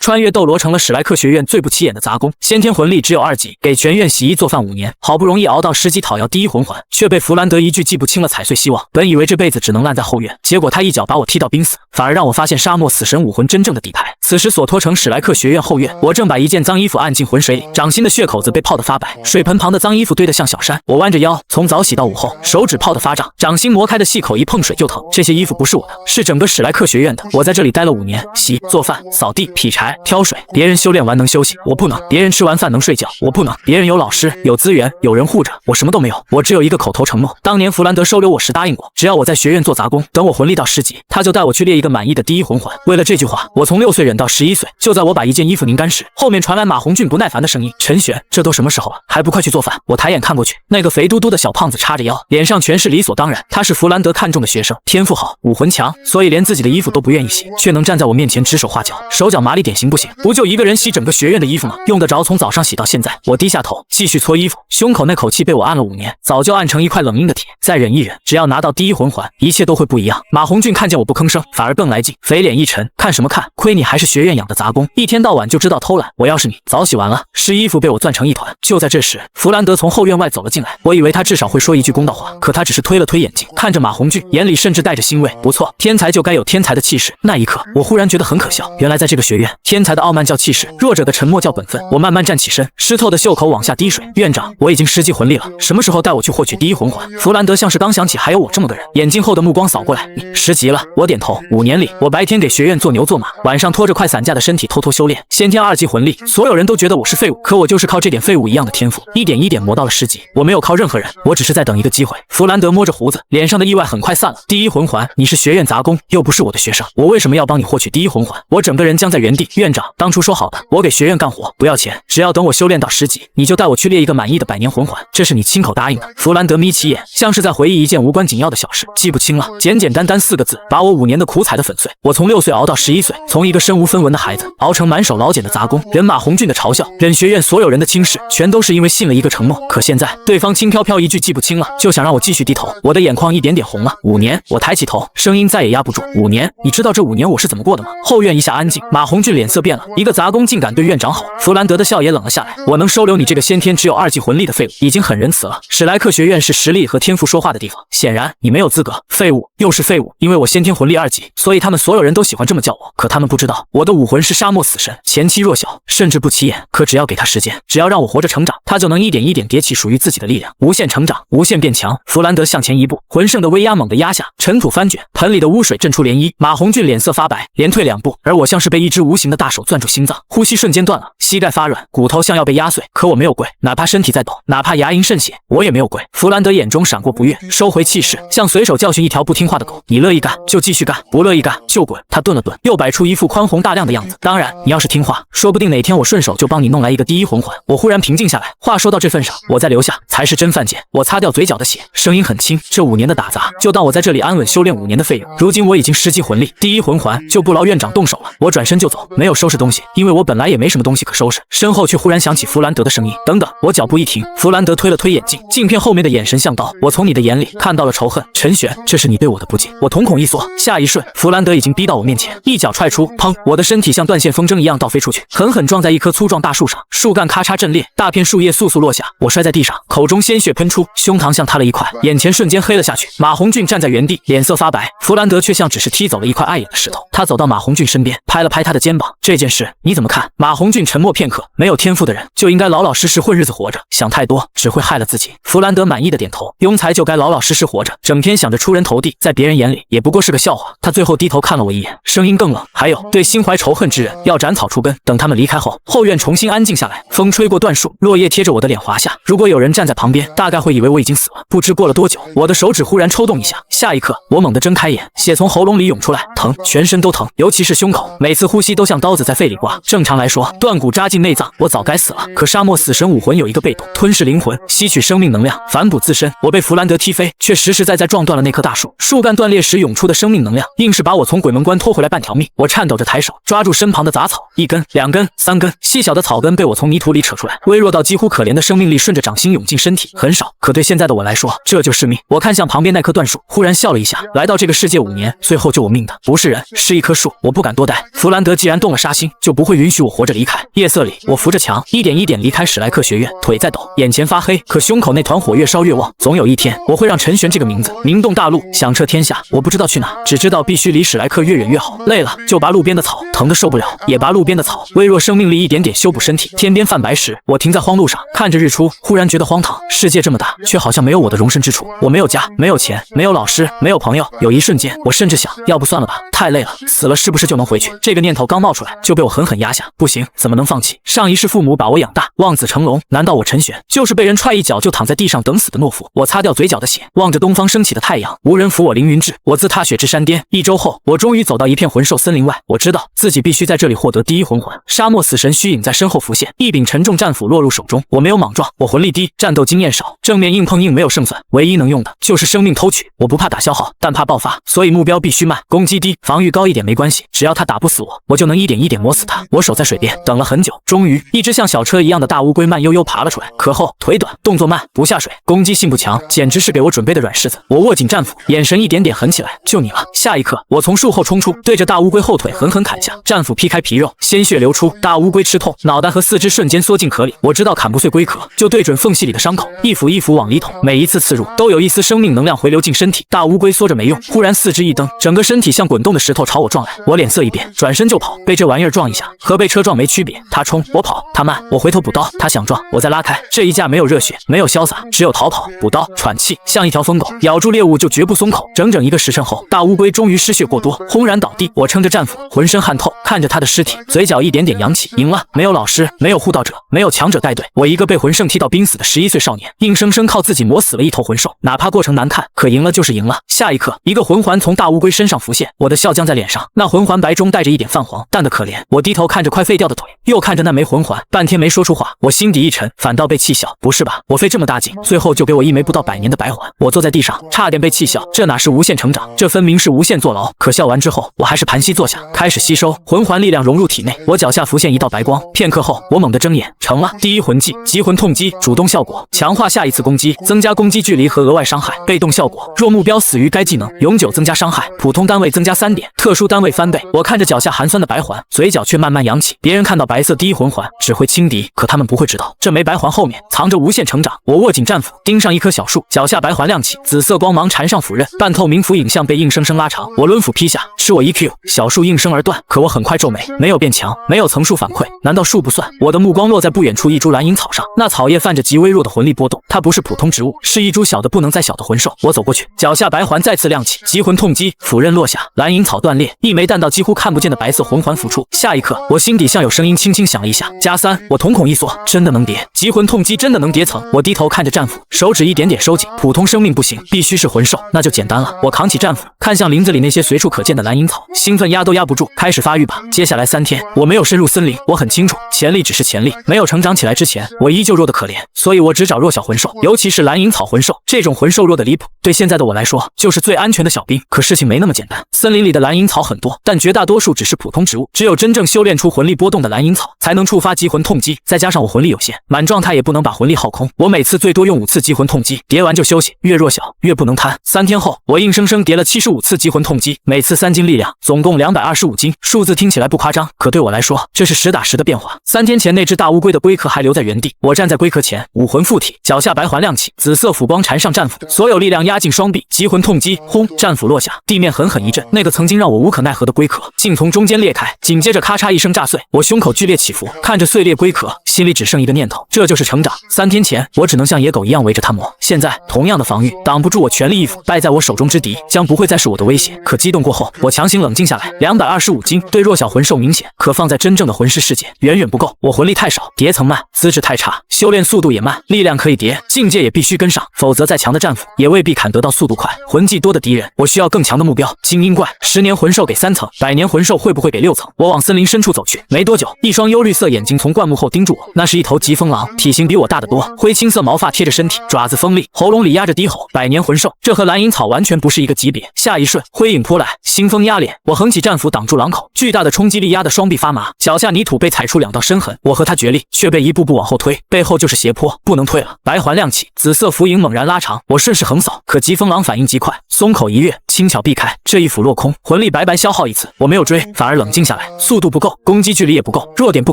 穿越斗罗成了史莱克学院最不起眼的杂工，先天魂力只有2级，给全院洗衣做饭5年，好不容易熬到10级讨要第一魂环，却被弗兰德一句记不清了踩碎希望。本以为这辈子只能烂在后院，结果他一脚把我踢到濒死，反而让我发现沙漠死神武魂真正的底牌。此时所托城史莱克学院后院，我正把一件脏衣服按进浑水里，掌心的血口子被泡得发白，水盆旁的脏衣服堆得像小山。我弯着腰，从早洗到午后，手指泡得发胀，掌心磨开的细口一碰水就疼。这些衣服不是我的，是整个史莱克学院的。我在这里待了5年，洗、做饭、扫地、劈柴、挑水。别人修炼完能休息，我不能；别人吃完饭能睡觉，我不能；别人有老师、有资源、有人护着，我什么都没有。我只有一个口头承诺。当年弗兰德收留我时答应过，只要我在学院做杂工，等我魂力到10级，他就带我去猎一个满意的第一魂环。为了这句话，我从6岁忍到11岁。就在我把一件衣服拧干时，后面传来马红俊不耐烦的声音：“陈玄，这都什么时候了，还不快去做饭？”我抬眼看过去，那个肥嘟嘟的小胖子叉着腰，脸上全是理所当然。他是弗兰德看中的学生，天赋好，武魂强，所以连自己的衣服都不愿意洗，却能站在我面前指手画脚，手脚麻利点行不行？不就一个人洗整个学院的衣服吗？用得着从早上洗到现在？我低下头继续搓衣服，胸口那口气被我按了5年，早就按成一块冷硬的铁。再忍一忍，只要拿到第一魂环，一切都会不一样。马红俊看见我不吭声，反而更来劲，肥脸一沉：“看什么看？亏你还是学院养的杂工，一天到晚就知道偷懒。我要是你，早洗完了。”湿衣服被我攥成一团。就在这时，弗兰德从后院外走了进来，我以为他至少会说一句公道话，可他只是推了推眼镜，看着马红俊，眼里甚至带着欣慰。不错，天才就该有天才的气势。那一刻，我忽然觉得很可笑。原来在这个学院，天才的傲慢叫气势，弱者的沉默叫本分。我慢慢站起身，湿透的袖口往下滴水。院长，我已经10级魂力了，什么时候带我去获取第一魂环？弗兰德像是刚想起还有我这么个人，眼睛后的目光扫过来。你10级了？我点头。5年里，我白天给学院做牛做马，晚上拖着快散架的身体偷偷修炼，先天2级魂力，所有人都觉得我是废物，可我就是靠这点废物一样的天赋，一点一点磨到了10级。我没有靠任何人，我只是在等一个机会。弗兰德摸着胡子，脸上的意外很快散了。第一魂环，你是学院杂工，又不是我的学生，我为什么要帮你获取第一魂环？我整个人僵在原地。院长，当初说好的，我给学院干活不要钱，只要等我修炼到10级，你就带我去猎一个满意的100年魂环，这是你亲口答应的。弗兰德眯起眼，像是在回忆一件无关紧要的小事，记不清了，简简单单4个字，把我5年的苦踩得粉碎。我从6岁熬到11岁，从一个身无分文的孩子熬成满手老茧的杂工，忍马红俊的嘲笑，忍学院所有人的轻视，全都是因为信了一个承诺。可现在对方轻飘飘一句记不清了，就想让我继续低头，我的眼眶一点点红了。5年，我抬起头，声音再也压不住。5年，你知道这5年我是怎么过的吗？后院一下安静，马红俊脸色变了，一个杂工竟敢对院长吼。弗兰德的笑也冷了下来，我能收留你这个先天只有2级魂力的废物，已经很仁慈了。史莱克学院是实力和天赋说话的地方，显然你没有资格。废物，又是废物，因为我先天魂力2级，所以他们所有人都喜欢这么叫我。可他们不知道，我的武魂是沙漠死神，前期弱小，甚至不起眼，可只要给他时间，只要让我活着成长，他就能一点一点叠起属于自己的力量，无限成长，无限变强。弗兰德向前一步，浑盛的威压猛地压下，尘土翻卷，盆里的污水震出涟漪。马红俊脸色发白，连退2步，而我像是被一只无形的大手攥住心脏，呼吸瞬间断了，膝盖发软，骨头像要被压碎。可我没有跪，哪怕身体在抖，哪怕牙龈渗血，我也没有跪。弗兰德眼中闪过不悦，收回气势，像随手教训一条不听话的狗。你乐意干就继续干，不乐意干就滚。他顿了顿，又摆出一副宽宏大量的样子。当然，你要是听话，说不定哪天我顺手就帮你弄来一个第一魂环。我忽然平静下来，话说到这份上，我再留下才是真犯贱。我擦掉嘴角的血，声音很轻，这5年的打杂，就当我在这里安稳修炼5年的费用。如今我已经10级魂力，第一魂环就不劳院长动手了。我转身就走，没有收拾东西，因为我本来也没什么东西可收拾。身后却忽然响起弗兰德的声音：“等等！”我脚步一停，弗兰德推了推眼镜，镜片后面的眼神像刀。我从你的眼里看到了仇恨，陈玄，这是你对我的不敬。我瞳孔一缩，下一瞬，弗兰德已经逼到我面前，一脚踹出，砰！我的身体像断线风筝一样倒飞出去，狠狠撞在一棵粗壮大树上，树干咔嚓震裂，大片树叶簌簌落下，我摔在地上，口中鲜血喷出，胸膛像塌了一块，眼前瞬间黑了下去。马红俊站在原地，脸色发白，弗兰德却像只是踢走了一块碍眼的石头。他走到马红俊身边，拍了拍他的肩膀：“这件事你怎么看？”马红俊沉默片刻，没有天赋的人就应该老老实实混日子活着，想太多只会害了自己。弗兰德满意的点头，庸才就该老老实实活着，整天想着出人头地，在别人眼里也不过是个笑话。他最后低头看了我一眼，声音更冷：“还有，对心怀仇恨之人要斩草除根。”等他们离开后，后院重新安静下来，风吹过断树，落叶贴着我的脸滑下。如果有人站在旁边，大概会以为我已经死了。不知过了多久，我的手指忽然抽动一下，下一刻我猛地睁开眼，血从喉咙里涌出来，疼，全身都疼，尤其是胸口，每次呼吸都像刀子在肺里刮。正常来说，断骨扎进内脏，我早该死了。可沙漠死神武魂有一个被动，吞噬灵魂，吸取生命能量，反哺自身。我被弗兰德踢飞，却实实在在撞断了那棵大树，树干断裂时涌出的生命能量，硬是把我从鬼门关拖回来半条命。我颤抖着抬手，手抓住身旁的杂草，一根、2根、3根，细小的草根被我从泥土里扯出来，微弱到几乎可怜的生命力顺着掌心涌进身体，很少，可对现在的我来说，这就是命。我看向旁边那棵椴树，忽然笑了一下。来到这个世界5年，最后救我命的不是人，是一棵树。我不敢多待。弗兰德既然动了杀心，就不会允许我活着离开。夜色里，我扶着墙，一点一点离开史莱克学院，腿在抖，眼前发黑，可胸口那团火越烧越旺。总有一天，我会让陈玄这个名字名动大陆，响彻天下。我不知道去哪，只知道必须离史莱克越远越好。累了就拔路边的草，疼得受不了也拔路边的草。微弱生命力一点点修补身体。天边泛白时，我停在荒路上，看着日出，忽然觉得荒唐。世界这么大，却好像没有我的容身之处。我没有家，没有钱，没有老师，没有朋友。有一瞬间，我甚至想，要不算了吧，太累了，死了是不是就能回去？这个念头刚冒出来，就被我狠狠压下。不行，怎么能放弃？上一世父母把我养大，望子成龙，难道我陈玄就是被人踹一脚就躺在地上等死的懦夫？我擦掉嘴角的血，望着东方升起的太阳，无人扶我凌云志。我自踏雪至山巅。1周后，我终于走到一片魂兽森林外。我知道自己必须在这里获得第一魂环。沙漠死神虚影在身后浮现，一柄沉重战斧落入手中。我没有莽撞，我魂力低，战斗经验少，正面硬碰硬没有胜算，唯一能用的就是生命偷取。我不怕打消耗，但怕爆发，所以目标必须慢，攻击低，防御高一点没关系，只要他打不死我，我就能一点一点磨死他。我守在水边等了很久，终于一只像小车一样的大乌龟慢悠悠爬了出来，可厚腿短，动作慢，不下水，攻击性不强，简直是给我准备的软柿子。我握紧战斧，眼神一点点狠起来，就你了。下一刻，我从树后冲出，对着大乌龟后腿狠狠砍下，战斧劈开皮肉，鲜血流出，大乌龟吃痛，脑袋和四肢瞬间缩进壳里。我知道砍不碎龟壳，就对准缝隙里的伤口，一斧一斧往里捅，每一次刺入都有一丝生命能量回流进身体。大乌龟缩着没用，忽然四肢一蹬，整个身体像滚动的石头朝我撞来。我脸色一变，转身就跑，被这玩意儿撞一下和被车撞没区别。他冲，我跑，他慢，我回头补刀，他想撞，我再拉开。这一架没有热血，没有潇洒，只有逃跑、补刀、喘气，像一条疯狗，咬住猎物就绝不松口。整整1个时辰后，大乌龟终于失血过多，轰然倒地。我撑着战斧，浑身汗透，看着他的尸体，嘴角一点点扬起。赢了，没有老师，没有护道者，没有强者带队，我一个被魂圣踢到濒死的11岁少年，硬生生靠自己磨死了一头魂兽。哪怕过程难看，可赢了就是赢了。下一刻，一个魂环从大乌龟身上浮现，我的笑僵在脸上。那魂环白中带着一点泛黄，淡得可怜。我低头看着快废掉的腿，又看着那枚魂环，半天没说出话。我心底一沉，反倒被气笑。不是吧，我费这么大劲，最后就给我一枚不到100年的白环。我坐在地上，差点被气笑。这哪是无限成长，这分明是无限坐牢。可笑完之后，我还是盘膝坐下，开始吸收魂环力量融入体内。我脚下浮现一道白光，片刻后，我猛地睁眼，成了第一魂技极魂痛击，主动效果强化下一次攻击，增加攻击距离和额外伤害。被动效果，若目标死于该技能，永久增加伤害，普通单位增加3点，特殊单位翻倍。我看着脚下寒酸的白环，嘴角却慢慢扬起。别人看到白色第一魂环只会轻敌，可他们不会知道，这枚白环后面藏着无限成长。我握紧战斧，盯上一棵小树，脚下白环亮起，紫色光芒缠上斧刃，半透明斧影像被硬生生拉长。我抡斧劈下，吃我 EQ， 小树应声而断。可我很快皱眉，没有变强，没有层数反馈，难道树不算？我的目光落在不远处一株蓝银草上，那草叶泛着极微弱的魂力波动，它不是普通植物，是一株小的不能再小的魂兽。我走过去，脚下白环再次亮起，极魂痛击，斧刃落下，蓝银草断裂，一枚淡到几乎看不见的白色魂环浮出。下一刻，我心底像有声音轻轻响了一下，+3，我瞳孔一缩，真的能叠，极魂痛击真的能叠层。我低头看着战斧，手指一点点收紧，普通生命不行，必须是魂兽，那就简单了。我扛起战斧，看向林子里那些随处可见的蓝银草，兴奋压都压不住，开始发育吧。接下来3天，我没有深入森林，我很清楚，潜力只是潜力，没有成长起来之前，我依旧弱得可怜，所以我只找弱小魂兽，尤其是蓝银草魂兽，这种魂兽弱得离谱，对现在的我来说，就是最安全的小兵。可事情没那么简单，森林里的蓝银草很多，但绝大多数只是普通植物，只有真正修炼出魂力波动的蓝银草，才能触发极魂痛击。再加上我魂力有限，满状态也不能把魂力耗空，我每次最多用5次极魂痛击，叠完就休息，越弱小越不能贪。3天后，我硬生生叠了75次极魂痛击，每次3斤力量，总共225斤。数字听起来不夸张，可对我来说，这是实打实的变化。3天前那只大乌龟的龟壳还留在原地，我站在龟壳前，武魂附体，脚下白环亮起，紫色斧光缠上战斧，所有力量压进双臂，极魂痛击，轰！战斧落下，地面狠狠一震，那个曾经让我无可奈何的龟壳竟从中间裂开，紧接着咔嚓一声炸碎，我胸口剧烈起伏，看着碎裂龟壳，心里只剩一个念头，这就是成长。3天前，我只能像野狗一样围着它磨，现在同样的防御，挡不住我全力一斧，败在我手中之敌将不会再是我的威胁。可激动过后，我强行冷静下来，225斤对弱小魂兽明显，可放在真正的魂师世界远远不够。我魂力太少，叠层慢，资质太差，修炼速度也慢，力量可以叠，境界也必须跟上，否则再强的战斧也未必砍得到速度快。魂技多的敌人，我需要更强的目标。精英怪10年魂兽给3层，100年魂兽会不会给6层？我往森林深处走去，没多久，一双幽绿色眼睛从灌木后盯住我，我，那是一头疾风狼，体型比我大得多，灰青色毛发贴着身体，爪子锋利，喉咙里压着低吼，百年魂兽，这和蓝银草完全不是一个级别。下一瞬，灰影扑来，腥风压脸，我横起战斧挡住狼口，巨大的冲击力压得双臂发麻，脚下泥土被踩出2道深痕，我和他决力，却被一步步往后推，背后就是斜坡，不能退了。白环亮起，紫色浮影猛然拉长，我顺势横扫，可疾风狼反应极快，松口一跃，轻巧避开，这一斧落空，魂力白白消耗一次。我没有追，反而冷静下来，速度不够，攻击距离也不够，弱点不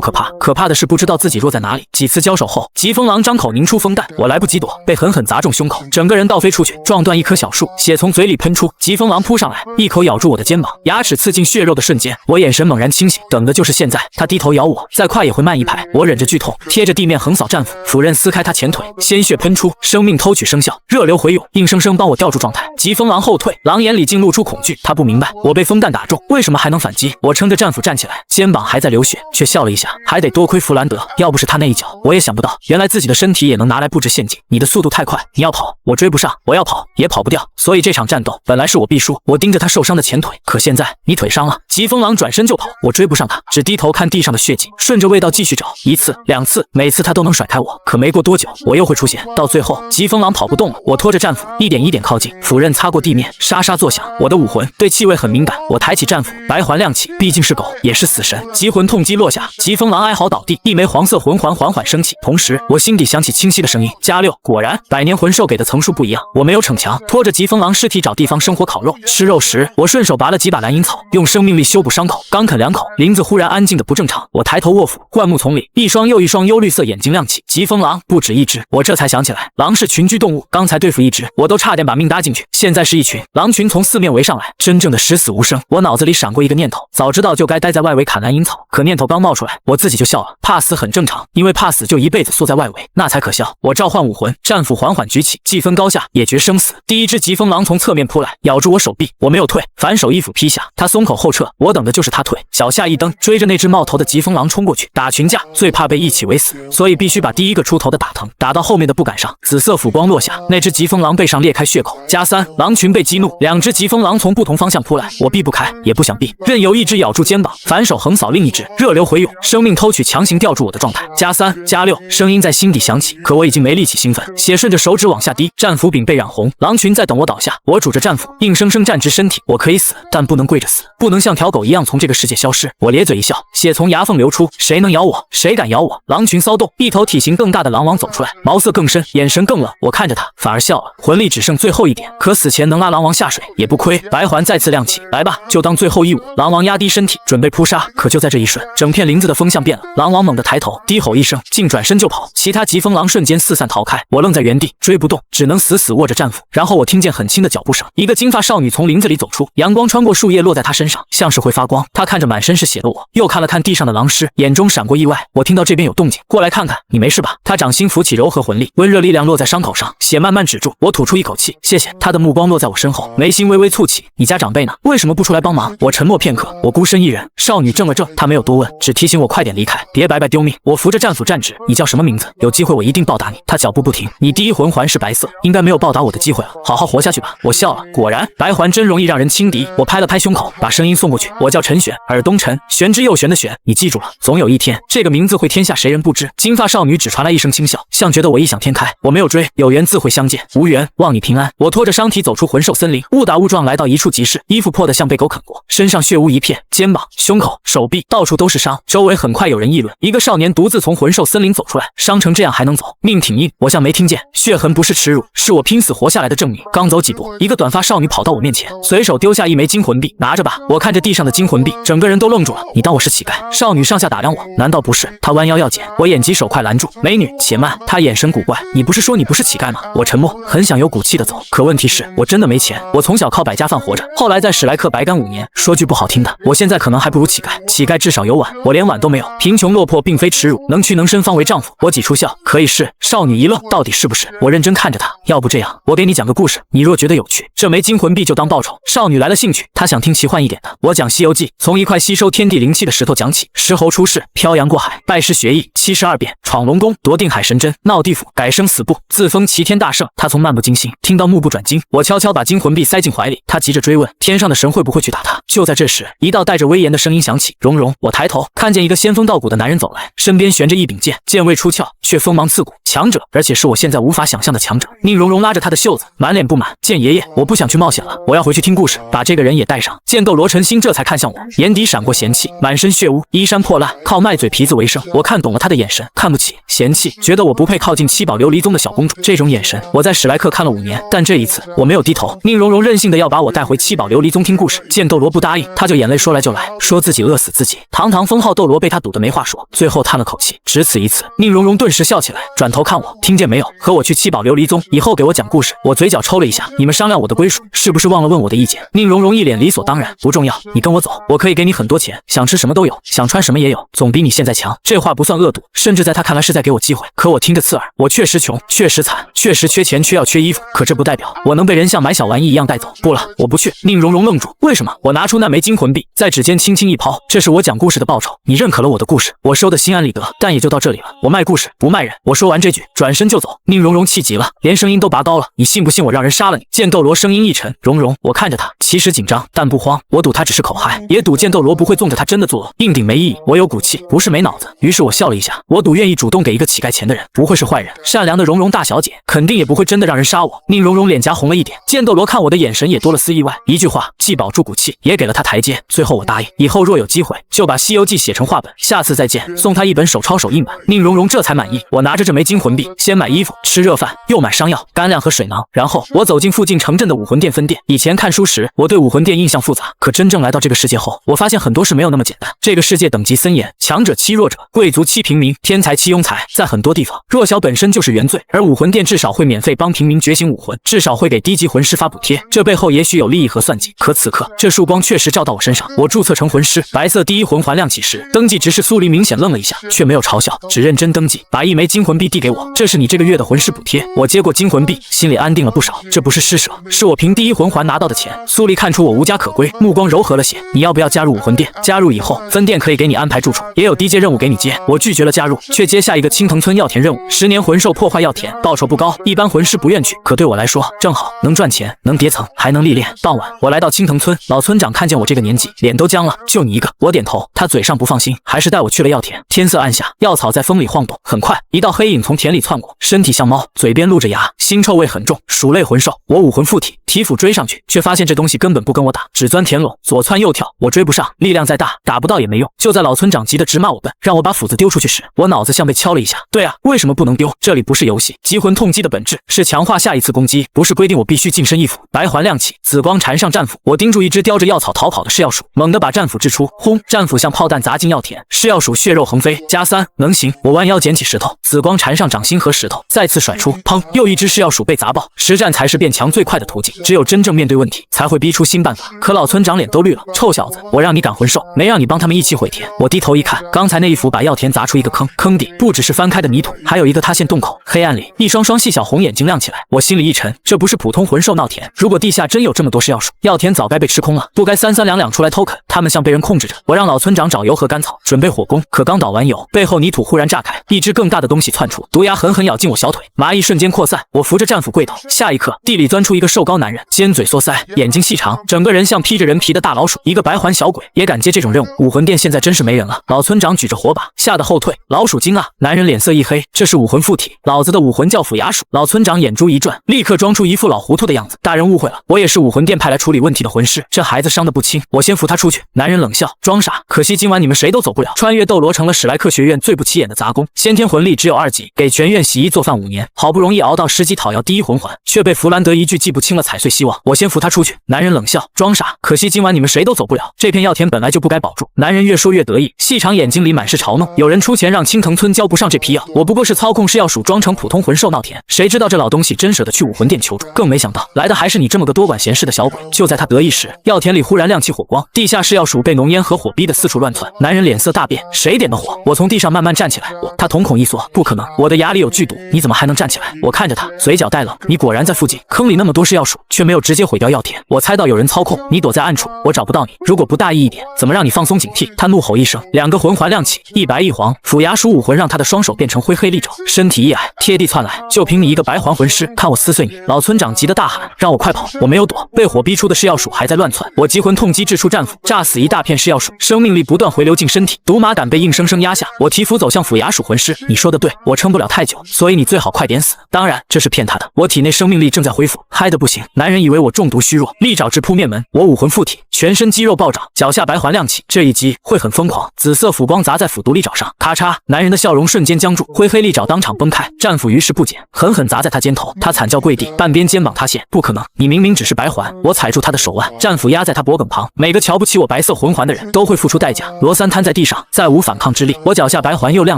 可怕，可怕的是不知道自己弱在哪里。几次交手后，疾风狼张口凝出风弹，我来不及躲，被狠狠砸中胸口，整个人倒飞出去，撞断一棵小树，血从嘴里喷出。疾风狼扑上来，一口咬住我的肩膀，牙齿刺进血肉的瞬间，我眼神猛然清醒，等的就是现在。他低头咬我，再快也会慢一拍。我忍着剧痛，贴着地面横扫战斧，斧刃撕开他前腿，鲜血喷出，生命偷取生效，热流回涌，硬生生帮我吊住状态。疾风狼后退，狼眼里竟露出恐惧，他不明白我被风弹打中，为什么还能反击。我撑着战斧站起来，肩膀还在流血，却笑了一下，还得多亏弗兰德，要不是他那一脚，我也想不到原来自己的身体也能拿来布置陷阱。你的速度太快，你要跑，我追不上；我要跑，也跑不掉。所以这场战斗本来是我必输。我盯着他受伤的前腿，可现在你腿伤了。疾风狼转身就跑，我追不上他，只低头看地上的血迹，顺着味道继续找，一次两次，每次他都能甩开我，可没过多久，我又会出现。到最后，疾风狼跑不动了，我拖着战斧一点一点靠近，斧刃擦过地面，沙沙作响。我的武魂对气味很敏感，我抬起战斧，白环亮起，毕竟是狗，也是死神。疾魂痛击落下，疾风狼哀嚎倒地，一枚黄色魂环缓缓升起，同时我心底响起清晰的声音：+6。果然，百年魂兽给的层数不一样。我没有逞强，拖着疾风狼尸体找地方生火烤肉。吃肉时，我顺手拔了几把蓝银草，用生命力修补伤口。刚啃2口，林子忽然安静的不正常。我抬头卧斧，灌木丛里，一双又一双幽绿色眼睛亮起。疾风狼不止一只，我这才想起来，狼是群居动物，刚才对付一只，我都差点把命搭进去，现在是一群。狼群从四面围上来，真正的十死无生。我脑子里闪过一个念头，早知道就该待在外围砍蓝银草。可念头刚冒出来，我自己就笑了。怕死很正常，因为怕死就一辈子缩在外围，那才可笑。我召唤武魂，战斧缓缓举起，既分高下，也决生死。第一只疾风狼从侧面扑来，咬住我手臂，我没有退，反手一斧劈下，他松口后撤，我等的就是他退。脚下一蹬，追着那只冒头的疾风狼冲过去。打群架最怕被一起围死，所以必须把第一个出头的打疼，打到后面的不敢上。紫色斧光落下，那只疾风狼背上裂开血口。+3，狼群被激怒，2只疾风狼从不同方向扑来，我避不开，也不想避，任由一只咬住肩膀，反手横扫另一只，热流回涌，生命偷取强行吊住我的状态。+3、+6，声音在心底响起，可我已经没力气兴奋，血顺着手指往下滴，战斧柄被染红，狼群在等我倒下，我拄着战斧，硬生生站直身体。我可以死，但不能跪着死，不能像条狗一样从这个世界消失。我咧嘴一笑，血从牙缝流出，谁能咬我？谁敢咬我？狼群骚动，一头体型更大的狼王走出来，毛色更深，眼神更冷。我看着他，反而笑了。魂力只剩最后一点，可死前能拉狼王下水也不亏。白环再次亮起，来吧，就当最后一舞。狼王压低身体，准备扑杀，可就在这一瞬，整片林子的风向变了。狼王猛地抬头，低吼一声，竟转身就跑，其他疾风狼瞬间四散逃开。我愣在原地，追不动，只能死死握着战斧。然后我听见很轻的脚步声，一个金发少女从林子里走出，阳光穿过树叶落在她身上，像是会发光。她看着满身是血的我，又看了看地上的狼尸，眼中闪过意外。我听到这边有动静，过来看看，你没事吧？她掌心浮起柔和魂力，温热力量落在伤口上，血慢慢止住。我吐出一口气，谢谢。她的目光落在我身后，眉心微微蹙起，你家长辈呢？为什么不出来帮忙？我沉默片刻，我孤身一人。少女怔了怔，她没有多问，只提醒我快点离开，别白白丢命。我扶着战斧站直，你叫什么名字？有机会我一定报答你。她脚步不停，你第一魂环是白色，应该没有报答我的机会了，好好活下去吧。我笑了，果然白环真容易让人轻敌。我拍了拍胸口，把声音送过去，我叫陈玄，尔东陈，玄之又玄的玄，你记住了，总有一天这个名字会天下谁人不知。金发少女只传来一声轻笑，像觉得我异想天开。我没有追，有缘自会相见，无缘望你平安。我拖着伤体走出魂兽森林，误打误撞来到一处集市，衣服破得像被狗啃过，身上血污一片，肩膀、胸口、手臂到处都是伤。周围很快有人议论，一个少年独自从魂兽森林走出来，伤成这样还能走，命挺硬。我像没听见，血痕不是耻辱，是我拼死活下来的证明。刚走几步，一个短发少女跑到我面前，随手丢下一枚金魂币，拿着吧。我看着地上的金魂币，整个人都愣住了。你当我是乞丐？少女上下打量我，难道不是？她弯腰要捡，我眼疾手快拦住，美女且慢。她眼神古怪，你不是说你不是乞丐吗？我沉默，很想有骨气的走，可问题是我真的没钱。我从小靠百家饭活着，后来在史莱克白干5年，说句不好听的，我现在可能还不如乞丐。乞丐至少有碗，我连碗都没有。贫穷落魄并非耻辱，能屈能伸方为丈夫。我挤出笑，可以是。少女一愣，到底是不是？我认真看着她，要不这样，我给你讲个故事，你若觉得有趣，这枚金魂币就当报酬。少女来了兴趣，她想听奇幻一点的。我讲西游记，从一块吸收天地灵气的石头讲起，石猴出世，漂洋过海，拜师学艺，72变，闯龙宫，夺定海神针，闹地府，改生死簿，自封齐天大圣。她从漫不经心听到目不转睛。我悄悄把金魂币塞进进怀里。他急着追问天上的神会不会去打他。就在这时，一道带着威严的声音响起：蓉蓉。我抬头看见一个仙风道骨的男人走来，身边悬着一柄剑，剑未出鞘，却锋芒刺骨，强者，而且是我现在无法想象的强者。宁荣荣拉着他的袖子，满脸不满：剑爷爷，我不想去冒险了，我要回去听故事，把这个人也带上。剑斗罗陈心这才看向我，眼底闪过嫌弃，满身血污，衣衫破烂，靠卖嘴皮子为生。我看懂了他的眼神，看不起、嫌弃，觉得我不配靠近七宝琉璃宗的小公主。这种眼神，我在史莱克看了5年，但这一次我没有低头。宁荣荣任性的要把我带回七宝琉璃宗听故事，剑斗罗不答应，他就眼泪说来就来，说自己饿死自己。堂堂封号斗罗被他堵得没话说，最后叹了口气，只此一次。宁荣荣顿时笑起来，转头看我，听见没有？和我去七宝琉璃宗，以后给我讲故事。我嘴角抽了一下，你们商量我的归属，是不是忘了问我的意见？宁荣荣一脸理所当然，不重要，你跟我走，我可以给你很多钱，想吃什么都有，想穿什么也有，总比你现在强。这话不算恶毒，甚至在他看来是在给我机会。可我听着刺耳，我确实穷，确实惨，确实缺钱，缺药，缺衣服，可这不代表我能被人像买小玩意一样带走。不了，我不去。宁荣荣愣住，为什么？我拿出那枚金魂币，在指尖轻轻一抛，这是我讲故事的报酬，你认可了我的故事，我收的心安理得，但也就到这里了。我卖故事不卖人。我说完这句，转身就走。宁荣荣气急了，连声音都拔高了，你信不信我让人杀了你？剑斗罗声音一沉，荣荣，我看着他，其实紧张，但不慌。我赌他只是口嗨，也赌剑斗罗不会纵着他真的做恶，硬顶没意义。我有骨气，不是没脑子。于是我笑了一下，我赌愿意主动给一个乞丐钱的人，不会是坏人，善良的荣荣大小姐，肯定也不会真的让人杀我。宁荣荣脸颊红了一点，剑斗罗看我的眼神也多了丝意外。一句话，既保住骨气，也给了他台阶。最后我答应，以后若有机会，就把《西游记》写成画本，下次再见，送他一本手抄手印版。宁荣荣这才满意。我拿着这枚金魂币，先买衣服、吃热饭，又买伤药、干粮和水囊，然后我走进附近城镇的武魂殿分店。以前看书时，我对武魂殿印象复杂，可真正来到这个世界后，我发现很多事没有那么简单。这个世界等级森严，强者欺弱者，贵族欺平民，天才欺庸才。在很多地方，弱小本身就是原罪，而武魂殿至少会免费帮平民觉醒武魂，至少会给低级魂师发补贴，这背后也许有利益和算计。可此刻，这束光确实照到我身上，我注册成魂师，白色第一魂环亮起时，登记执事苏黎明显愣了一下，却没有嘲笑，只认真登记，把一枚金魂币递给我，这是你这个月的魂师补贴。我接过金魂币，心里安定了不少，这不是施舍，是我凭第一魂环拿到的钱。苏黎看出我无家可归，目光柔和了些，你要不要加入武魂殿？加入以后，分店可以给你安排住处，也有低阶任务给你接。我拒绝了加入，却接下一个青藤村药田任务，10年魂兽破坏药田，报酬不高，一般魂师不愿去，可对我来说正好，能赚钱，能叠层，还能历练。傍晚，我来到青藤村，老村长看见我这个年纪，脸都僵了。就你一个？我点头，他嘴上不放心，还是带我去了药田。天色暗下，药草在风里晃动，很快，一道黑影从田里窜过，身体像猫，嘴边露着牙，腥臭味很重，鼠类魂兽。我武魂附体，提斧追上去，却发现这东西根本不跟我打，只钻田垄，左窜右跳，我追不上，力量再大，打不到也没用。就在老村长急得直骂我笨，让我把斧子丢出去时，我脑子像被敲了一下。对啊，为什么不能丢？这里不是游戏，击魂痛击的本质是强化下一次攻击，不是规定我必须近身一斧。白环亮起，紫光缠上战斧，我盯住一只叼着药草逃跑的噬药鼠，猛地把战斧掷出，轰！战斧像炮弹砸进药田，噬药鼠血肉横飞。+3，能行！我弯腰捡起石头，紫光缠上掌心和石头，再次甩出，砰！又一只噬药鼠被砸爆。实战才是变强最快的途径，只有真正面对问题，才会逼出新办法。可老村长脸都绿了，臭小子，我让你赶魂兽，没让你帮他们一起毁田。我低头一看，刚才那一斧把药田砸出一个坑，坑底不只是翻开的泥土，还有一个塌陷洞口。黑暗里，一双双细小红眼睛亮起来，我心里一沉，这不是普通魂兽闹田，如果地下真有这么多噬药鼠，药田早该被吃空了，不该3、3、2、2出来偷啃。他们像被人控制着。我让老村长找油和干草，准备火攻。可刚倒完油，背后泥土忽然炸开，一只更大的东西窜出，毒牙狠狠咬进我小腿，麻意瞬间扩散。我扶着战斧跪倒，下一刻，地里钻出一个瘦高男人，尖嘴缩腮，眼睛细长，整个人像披着人皮的大老鼠。一个白环小鬼也敢接这种任务？武魂殿现在真是没人了。老村长举着火把，吓得后退。老鼠精啊！男人脸色一黑，这是武魂附体，老子的武魂叫腐牙鼠。老村长眼珠一转，立刻装出一副老糊涂的样子。大人误会了，我也是武魂殿派来处理问题的魂师，这孩子伤得不轻，我先扶他出去。男人冷笑，装傻。可惜今晚你们谁都走不了。穿越斗罗成了史莱克学院最不起眼的杂工，先天魂力只有2级，给全院洗衣做饭5年，好不容易熬到10级讨要第一魂环，却被弗兰德一句记不清了踩碎希望。我先扶他出去。男人冷笑，装傻。可惜今晚你们谁都走不了，这片药田本来就不该保住。男人越说越得意，细长眼睛里满是嘲弄。有人出钱让青藤村交不上这批药，我不过是操控噬药鼠装成普通魂兽闹田，谁知道这老东西真舍得去武魂殿求助，更没想到来的还是你这么个多管闲事的小鬼。就在他得意时，药田里忽然亮起火光，地下噬药鼠被浓烟和火逼得四处乱窜。男人脸色大变，谁点的火？我从地上慢慢站起来，他瞳孔一缩，不可能，我的牙里有剧毒，你怎么还能站起来？我看着他，嘴角带冷，你果然在附近，坑里那么多噬药鼠，却没有直接毁掉药田。我猜到有人操控，你躲在暗处，我找不到你。如果不大意一点，怎么让你放松警惕？他怒吼一声，2个魂环亮起，一白一黄，腐牙鼠武魂让他的双手变成灰黑利爪，身体一矮，贴地窜来，就凭你一个白环魂师，看我撕碎你！老村长急得大喊，让我快跑！我没有躲，被火逼出的噬药鼠还在乱窜，我极魂痛击掷出战斧，炸死一大片噬药鼠，生命力不断回流进身体，毒马胆被硬生生压下，我提斧走向腐牙鼠魂师。你说的对，我撑不了太久，所以你最好快点死。当然这是骗他的，我体内生命力正在恢复，嗨得不行。男人以为我中毒虚弱，利爪直扑面门，我武魂附体，全身肌肉暴涨，脚下白环亮起，这一击会很疯狂，紫色斧光砸在斧毒利爪上，咔嚓，男人的笑容瞬间僵住，灰黑利爪当场崩开，战斧于是不减，狠狠砸在他肩头，他惨叫跪地，半边肩膀塌陷。不可能，你明明只是白环。我踩住他的手腕，战斧压在他脖颈旁，每个瞧不起我白色魂环的人都会付出代价。罗三瘫在地上，再无反抗之力，我脚下白环又亮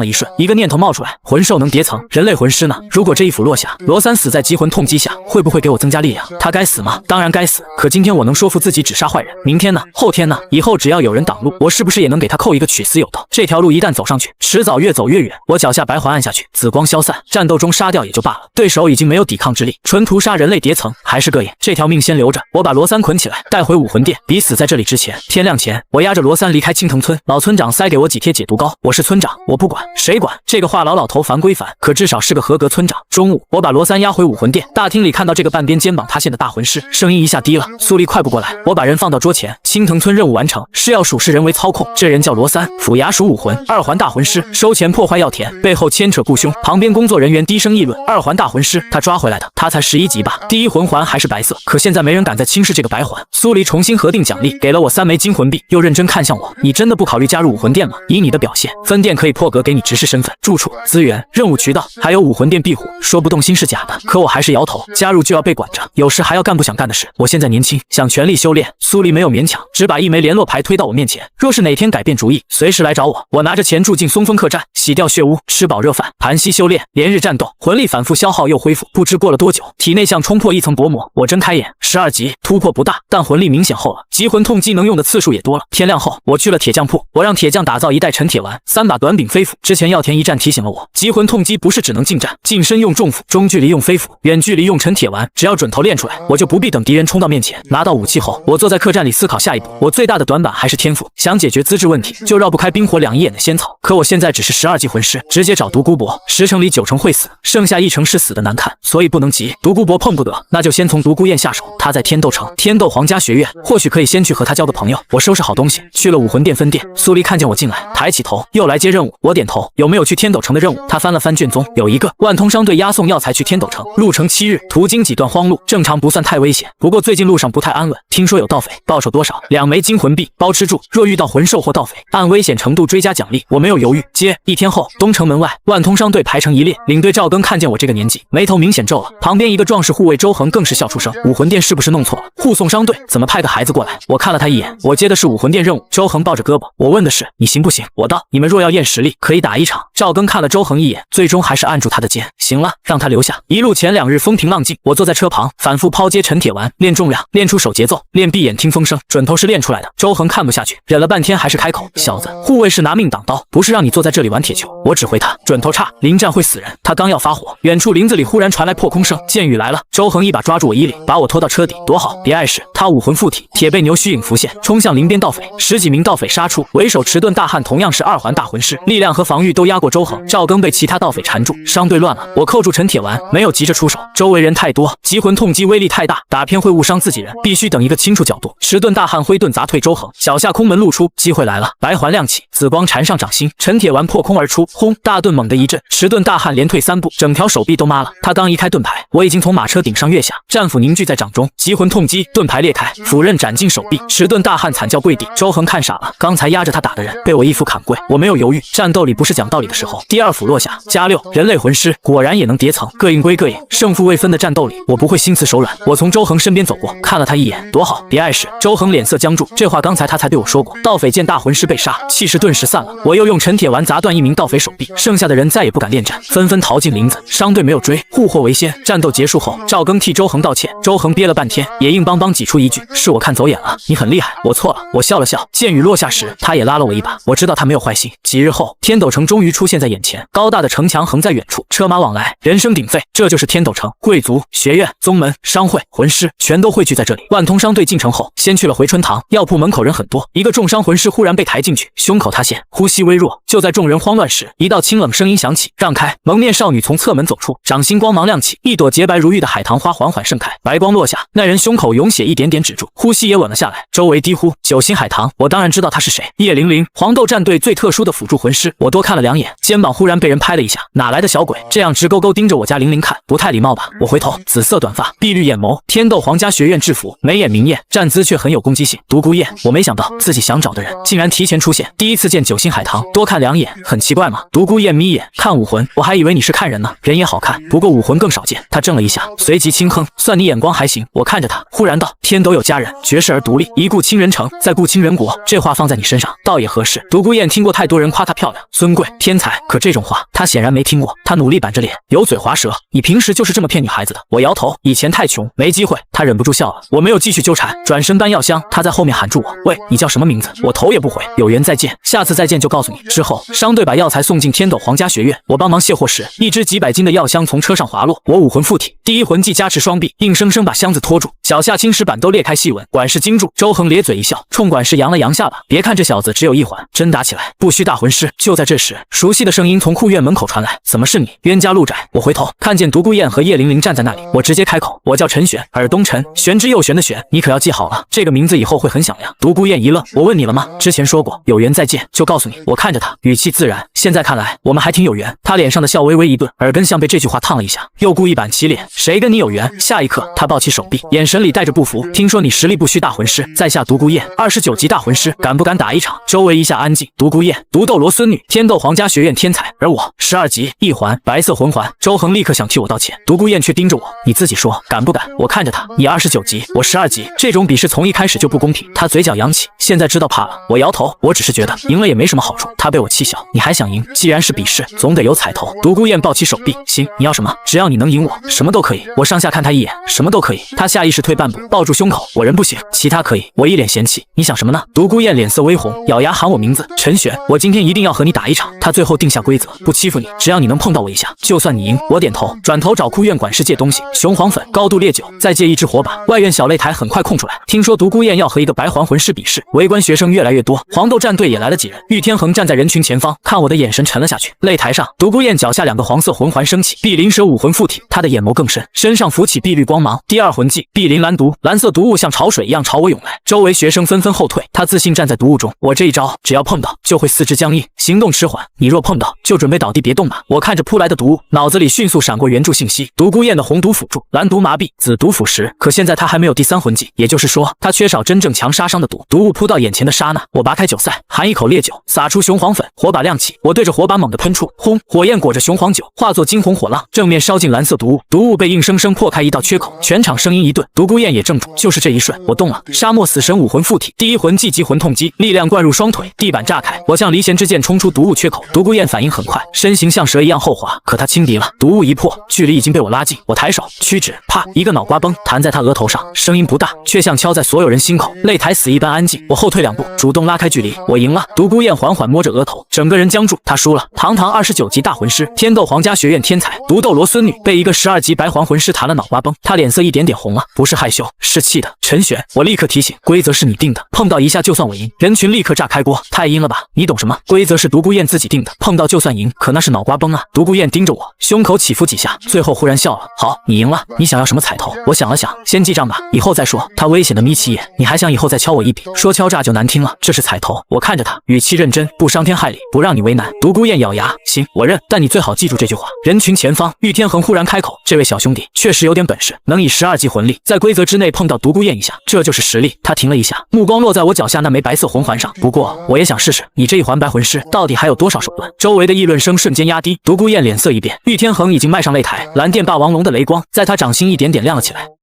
了一瞬，一个念头冒出来，魂兽能叠层，人类魂师呢？如果这一斧落下，罗三死在极魂痛击下，会不会给我增加力量？他该死吗？当然该死，可今天我能说服自己只杀坏人，明天呢？后天呢？以后只要有人挡路，我是不是也能给他扣一个取死有道？这条路一旦走上去，迟早越走越远。我脚下白环按下去，紫光消散，战斗中杀掉也就罢了，对手已经没有抵抗之力，纯屠杀人类叠层还是膈应，这条命先留着。我把罗三捆起来，带回武魂殿，比死在这里之前。天亮前，我押着罗三离开青藤村，老村长塞给我几贴解毒膏。我是村长，我不管，谁管？这个话老头烦归烦，可至少是个合格村长。中午，我把罗三押回武魂殿，大厅里看到这个半边肩膀塌陷的大魂师，声音一下低了，苏黎快步过来。我把人放到桌前，青藤村任务完成，是要属是人为操控，这人叫罗三，腐牙属武魂，二环大魂师，收钱破坏药田，背后牵扯雇凶。旁边工作人员低声议论，二环大魂师，他抓回来的，他才11级吧，第一魂环还是白色，可现在没人敢再轻视这个白环。苏黎重新核定奖励，给了我3枚金魂币，又认真看向我，你真的不考虑加入武魂殿吗？以你的表现，分店可以破格给你执事身份、住处、资源、任务渠道，还有武魂殿庇护，说不动心是假的。可我还是摇头，加入就要被管着，有时还要干不想干的事。我现在年轻，想全力修炼。苏黎没有勉强，只把1枚联络牌推到我面前，若是哪天改变主意，随时来找我。我拿着钱住进松风客栈，洗掉血污，吃饱热饭，盘膝修炼，连日战斗，魂力反复消耗又恢复，不知过了多久，体内像冲破一层薄膜。我睁开眼，12级突破不大，但魂力明显厚了，极魂痛击能用的次数也多了。天亮后，我去了铁匠铺，我让铁匠打造1袋陈铁丸，3把短柄飞斧。之前药田一战提醒了我，极魂痛击不是只能近战，近身用重斧，中距离用飞斧，远距离用陈铁丸。只要准头练出来，我就不必等敌人冲到面前。拿到武器后，我坐在客栈里思考下一步。我最大的短板还是天赋，想解决资质问题，就绕不开冰火两仪眼的仙草。可我现在只是12级魂师，直接找独孤博，10成里9成会死，剩下1成是死的难看，所以不能急。独孤博碰不得，那就先从独孤雁下手。他在天斗城，天斗皇家学院，或许可以先去和他交个朋友。我收拾好东西，去了武魂殿分店。苏黎看见我进来，抬起头，又来接任务。我点头，有没有去天斗城的任务？他翻了翻卷宗，有一个万通商队押送药材去天斗城，路程7日，途经几段荒路，正常不算太危险。不过最近路上不太安稳，听说有盗匪，报酬多少？2枚金魂币，包吃住。若遇到魂兽或盗匪，按危险程度追加奖励。我没有犹豫，接。1天后，东城门外，万通商队排成一列，领队赵庚看见我这个年纪，眉头明显皱了。旁边一个壮士护卫周恒更是笑出声，武魂殿是不是弄错了？护送商队怎么派个孩子过来？我看了他一眼，我接的是武魂殿任务。周恒抱着胳膊，我问的是你行不行？我道你们若要验实力，可以打一场。赵庚看了周恒一眼，最终还是按住他的肩，行了，让他留下。一路前2日风平浪静，我坐在车旁，反复抛接陈铁丸，练重量，练出手节奏，练闭眼听风声，准头是练出来的。周恒看不下去，忍了半天还是开口，小子，护卫是拿命挡刀，不是让你坐在这里玩铁球。我指挥他，准头差，临战会死人。他刚要发火，远处林子里忽然传来破空声，箭雨来了。周恒一把抓住我衣领，把我拖到车底，躲好，别碍事。他武魂附体，铁背牛虚影浮现，冲向林边盗匪，10几名盗匪杀出，为首迟钝大汉同样是2环大魂师，力量和防御都压过周恒。赵庚被其他盗匪缠住，商队乱了。我扣住陈铁丸，没有急着出手，周围人太多，极魂痛击威力太大，打偏会误伤自己人，必须等一个清楚角度。迟钝大汉挥盾砸退周恒，脚下空门露出，机会来了，白环亮起，紫光缠上掌心，陈铁丸破空而出，轰！大盾猛地一震，迟钝大汉连退3步，整条手臂都麻了。他刚移开盾牌，我已经从马车顶上跃下，战斧凝聚在掌中，极魂痛击，盾牌裂开，斧刃斩进手臂，迟钝大汉惨叫跪地。周恒看傻了，刚才压着他打的人被我一斧砍跪，我没有犹豫，战斗里不是讲道理的时候。第2斧落下，加6，人类魂师果然也能叠层，膈应归膈应，胜负未分的战斗里，我不会心慈手软。我从周恒身边走过，看了他一眼，躲好，别碍事。周恒脸色僵住，这话刚才他才对我说过。盗匪见大魂师被杀，气势顿时散了。我又用陈铁丸砸断1名盗匪手臂，剩下的人再也不敢恋战，纷纷逃进林子。商队没有追，护货为先。战斗结束后，赵庚替周恒道歉，周恒憋了半天，也硬邦邦挤出一句：“是我看走眼了，你很厉害，我错了。”我笑了笑。箭雨落下时，他也拉了我一把，我知道他没有坏心。几日后，天斗城终于出现在眼前，高大的城墙横在远处，车马往来，人声鼎沸。这就是天斗城，贵族、学院、宗门、商会、魂师全都汇聚在这里。万通商队进城后，先去了回春堂，药铺门口人很多。一个重伤魂师忽然被抬进去，胸口塌陷，呼吸微弱。就在众人慌乱时，一道清冷声音响起：“让开！”蒙面少女从侧门走出，掌心光芒亮起，一朵洁白如玉的海棠花缓缓盛开，白光落下，那人胸口涌血一点点止住，呼吸也稳了下来，周围低呼九星海棠。我当然知道他是谁，叶玲玲，黄豆战队最特殊的辅助魂师。我多看了2眼，肩膀忽然被人拍了一下，哪来的小鬼，这样直勾勾盯着我家玲玲看，不太礼貌吧？我回头，紫色短发，碧绿眼眸，天斗皇家学院制服，眉眼明艳，站姿却很有攻击性。独孤雁，我没想到自己想找的人竟然提前出现，第一次见九星海棠，多看2眼，很奇怪吗？独孤雁眯眼看武魂，我还以为你是看人呢，人也好看，不过武魂更少见。他怔了一下，随即轻哼，算你眼光还行。我看着他，忽然道：天斗有佳人，绝世而独立，一顾倾人城，再顾倾人国，这话放在你身上，倒也合适。独孤雁听过太多人夸她漂亮、尊贵、天才，可这种话她显然没听过。她努力板着脸，油嘴滑舌：你平时就是这么骗女孩子的？我摇头，以前太穷，没机会。她忍不住笑了，我没有继续纠缠，转身搬药箱。她在后面喊住我：喂，你叫什么名字？我头也不回，有缘再见，下次再见就告诉你。之后商队把药材送进天斗皇家学院，我帮忙卸货时，一只几百斤的药箱从车上滑落，我武魂附体，第一魂技加持双臂，硬生生把箱子拖住，脚下青石板都裂开细纹。管事惊住，周恒咧嘴一笑，冲管事扬了扬下巴，别看这小子只有1环，真打起来不需大魂师。就在这时，熟悉的声音从护院门口传来：怎么是你？冤家路窄。我回头看见独孤雁和叶玲玲站在那里，我直接开口：我叫陈玄，尔东陈，玄之又玄的玄，你可要记好了，这个名字以后会很响亮。独孤雁一愣，我问你了吗？之前说过有缘再见，就告诉你。我看着他，语气自然，现在看来我们还挺有缘。他脸上的笑微微一顿，耳根像被这句话烫了一下，又故意板起脸：谁跟你有缘？下一刻他抱起手臂，眼神里带着不服，听说你实力不虚大魂师，在下独孤雁，29级大魂师，敢不敢打一场？周围一下安静。独孤雁，独斗罗孙女，天斗皇家学院天才，而我12级1环白色魂环。周恒立刻想替我道歉，独孤雁却盯着我：你自己说敢不敢？我看着他，你29级，我12级，这种比试从一开始就不公平。他嘴角扬起，现在知道怕了。我摇头，我只是觉得赢了也没什么好处。他被我气笑，你还想赢？既然是比试，总得有彩头。独孤雁抱起手臂，行，你要什么？只要你能赢我，什么都可以。我上下看他一眼，什么都可以。他下意识退半步，抱住胸口，我人不行，其他可以。我一脸嫌弃，你想什么呢？独孤雁脸色微红，咬牙喊我名字：陈玄，我今天一定要和你打一场。他最后定下规则，不欺负你，只要你能碰到我一下，就算你赢。我点头，转头找护院管事借东西：雄黄粉、高度烈酒，再借一支火把。外院小擂台很快空出来，听说独孤雁要和一个白环魂师比试，围观学生越来越多，黄豆战队也来了几人。玉天恒站在人群前方，看我的眼神沉了下去。擂台上，独孤雁脚下2个黄色魂环升起，碧鳞蛇武魂附体，他的眼眸更深，身上浮起碧绿光芒。第2魂技碧鳞蓝毒，蓝色毒雾像潮水一样朝我涌来，周围学生纷纷后退。他自信站在毒雾中，我这一招只要碰到就会四肢僵硬，行动迟缓，你若碰到就准备倒地别动吧。我看着扑来的毒雾，脑子里迅速闪过援助信息：独孤雁的红毒辅助，蓝毒麻痹，紫毒腐蚀。可现在他还没有第3魂技，也就是说他缺少真正强杀伤的毒。毒雾扑到眼前的刹那，我拔开酒塞，含一口烈酒，撒出雄黄粉，火把亮起，我对着火把猛地喷出，轰！火焰裹着雄黄酒，化作惊鸿火浪，正面烧进蓝色毒雾，毒雾被硬生生破开一道缺口，全场声音一顿，独孤雁也怔住。就是这一瞬，我动了，沙漠死神武魂附体，第1魂技极魂痛击，力量灌入双腿，地板炸开，我像离弦之箭冲出毒雾缺口。独孤雁反应很快，身形像蛇一样后滑，可他轻敌了，毒雾一破，距离已经被我拉近。我抬手屈指，啪，一个脑瓜崩弹在他额头上，声音不大，却像敲在所有人心口。擂台死一般安静，我后退2步，主动拉开距离。我赢了。独孤雁缓缓摸着额头，整个人僵住。他输了。堂堂29级大魂师，天斗皇家学院天才，独斗罗孙女，被一个12级白环魂师弹了脑瓜崩。他脸色一点点红了，不是害羞，是气的。陈玄，我立刻提醒，规则是你定的，碰到一下就算我赢。人群立刻炸开锅，太阴了吧？你懂什么？规则是独孤雁自己定的，碰到就算赢，可那是脑瓜崩啊！独孤雁盯着我，胸口起伏几下，最后忽然笑了。好，你赢了，你想要什么彩头？我想了想，先记账吧，以后再说。他危险的眯起眼，你还想以后再敲我一笔？说敲诈就难听了，这是彩头。我看着他，语气认真，不伤天害理，不让你为难。独孤雁咬牙，行，我认，但你最好记住这句话。人群前方，玉天恒忽然开口，这位小兄弟确实有点本事，能以12级魂力在规则之内碰到独孤雁一下，这就是实力。他停了一下，目光落在我脚下那枚白色魂环上。不过我也想试试，你这一环白魂师到底还有多少手段？周围的议论声瞬间压低，独孤雁脸色一变，玉天恒已经迈上擂台，蓝电霸王龙的雷光在他掌心一点点亮了起来。